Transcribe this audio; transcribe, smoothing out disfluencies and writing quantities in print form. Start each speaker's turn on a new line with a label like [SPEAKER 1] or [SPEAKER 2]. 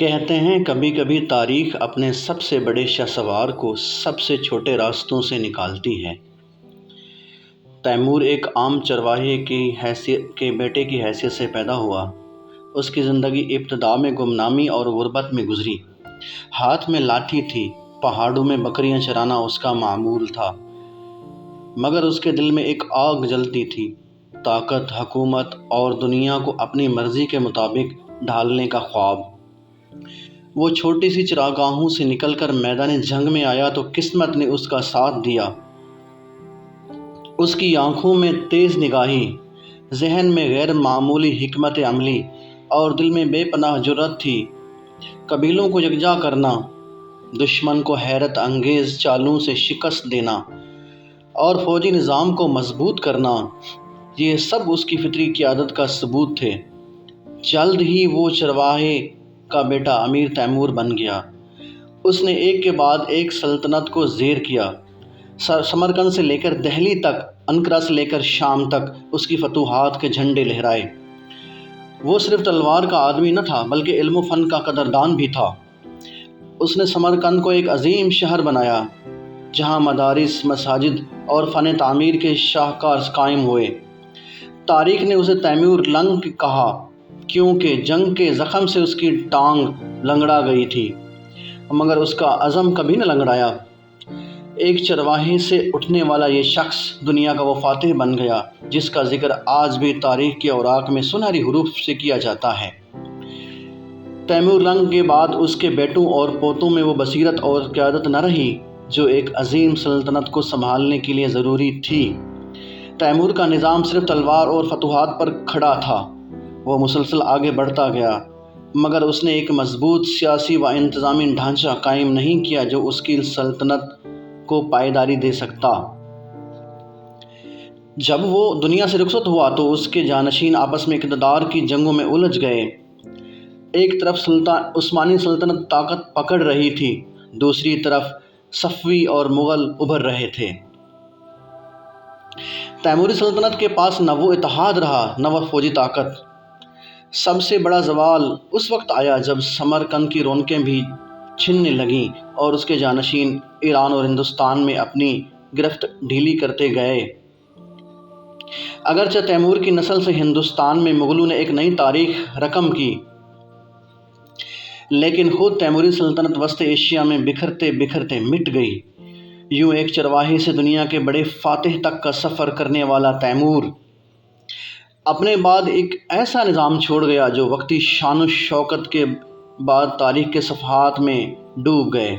[SPEAKER 1] کہتے ہیں کبھی کبھی تاریخ اپنے سب سے بڑے شہسوار کو سب سے چھوٹے راستوں سے نکالتی ہے۔ تیمور ایک عام چرواہے کے بیٹے کی حیثیت سے پیدا ہوا۔ اس کی زندگی ابتدا میں گمنامی اور غربت میں گزری۔ ہاتھ میں لاٹھی تھی، پہاڑوں میں بکریاں چرانا اس کا معمول تھا، مگر اس کے دل میں ایک آگ جلتی تھی، طاقت، حکومت اور دنیا کو اپنی مرضی کے مطابق ڈھالنے کا خواب۔ وہ چھوٹی سی چراگاہوں سے نکل کر میدان جنگ میں آیا تو قسمت نے اس کا ساتھ دیا۔ اس کی آنکھوں میں تیز نگاہی، ذہن میں غیر معمولی حکمت عملی اور دل میں بے پناہ جرأت تھی۔ قبیلوں کو یکجا کرنا، دشمن کو حیرت انگیز چالوں سے شکست دینا اور فوجی نظام کو مضبوط کرنا، یہ سب اس کی فطری قیادت کا ثبوت تھے۔ جلد ہی وہ چرواہے کا بیٹا امیر تیمور بن گیا۔ اس نے ایک کے بعد ایک سلطنت کو زیر کیا۔ سمرقند سے لے کر دہلی تک، انقرہ سے لے کر شام تک اس کی فتوحات کے جھنڈے لہرائے۔ وہ صرف تلوار کا آدمی نہ تھا بلکہ علم و فن کا قدردان بھی تھا۔ اس نے سمرقند کو ایک عظیم شہر بنایا جہاں مدارس، مساجد اور فن تعمیر کے شاہکار قائم ہوئے۔ تاریخ نے اسے تیمور لنگ کہا کیونکہ جنگ کے زخم سے اس کی ٹانگ لنگڑا گئی تھی، مگر اس کا عزم کبھی نہ لنگڑایا۔ ایک چرواہے سے اٹھنے والا یہ شخص دنیا کا وہ فاتح بن گیا جس کا ذکر آج بھی تاریخ کے اوراق میں سنہری حروف سے کیا جاتا ہے۔ تیمور لنگ کے بعد اس کے بیٹوں اور پوتوں میں وہ بصیرت اور قیادت نہ رہی جو ایک عظیم سلطنت کو سنبھالنے کے لیے ضروری تھی۔ تیمور کا نظام صرف تلوار اور فتوحات پر کھڑا تھا۔ وہ مسلسل آگے بڑھتا گیا، مگر اس نے ایک مضبوط سیاسی و انتظامی ڈھانچہ قائم نہیں کیا جو اس کی سلطنت کو پائیداری دے سکتا۔ جب وہ دنیا سے رخصت ہوا تو اس کے جانشین آپس میں اقتدار کی جنگوں میں الجھ گئے۔ ایک طرف عثمانی سلطنت طاقت پکڑ رہی تھی، دوسری طرف صفوی اور مغل ابھر رہے تھے۔ تیموری سلطنت کے پاس نہ وہ اتحاد رہا نہ وہ فوجی طاقت۔ سب سے بڑا زوال اس وقت آیا جب سمرقند کی رونقیں بھی چھننے لگیں اور اس کے جانشین ایران اور ہندوستان میں اپنی گرفت ڈھیلی کرتے گئے۔ اگرچہ تیمور کی نسل سے ہندوستان میں مغلوں نے ایک نئی تاریخ رقم کی، لیکن خود تیموری سلطنت وسط ایشیا میں بکھرتے بکھرتے مٹ گئی۔ یوں ایک چرواہے سے دنیا کے بڑے فاتح تک کا سفر کرنے والا تیمور اپنے بعد ایک ایسا نظام چھوڑ گیا جو وقتی شان و شوکت کے بعد تاریخ کے صفحات میں ڈوب گئے۔